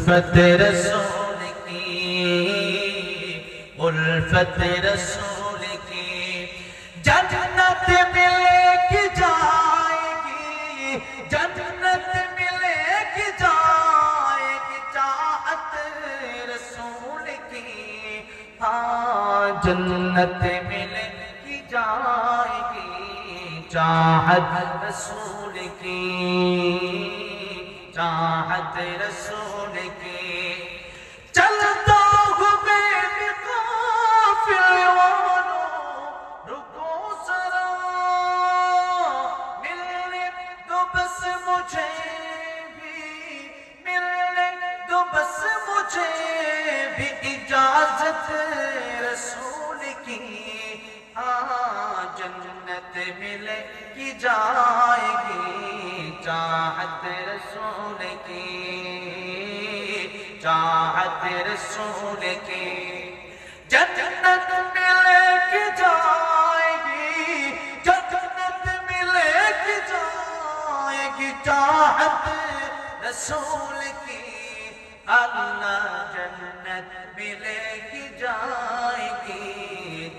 उल्फत रसूल की, उल्फत रसूल की जन्नत मिलेगी जाएगी, जन्नत मिलेगी जाएगी चाहत रसूल की। हाँ जन्नत मिलेगी जाएगी चाहत रसूल की, चाहत रसूल की। चलता हूँ मैं काफिले वालों रुको जरा, मिलने दो बस मुझे भी, मिलने दो बस मुझे भी इजाजत रसूल की। हाँ जन्नत मिलेगी जाएगी चाहत रसूल की, चाहत रसूल की। जन्नत मिलेगी जाएगी, जन्नत मिलेगी जाएगी चाहत रसूल की। अल्लाह जन्नत मिलेगी जाएगी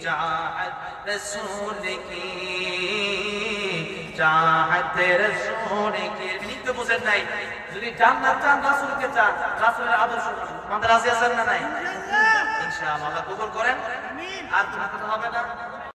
चाहत रसूल की, चाहत रसूल की। তো বুঝেন নাই, যদি জান্নাত চান রাসূলকে চান, রাসূলের আদর্শ আমাদের রাজি আছেন না নাই? ইনশাআল্লাহ কবুল করেন। আমিন। আর কোনো কথা হবে না।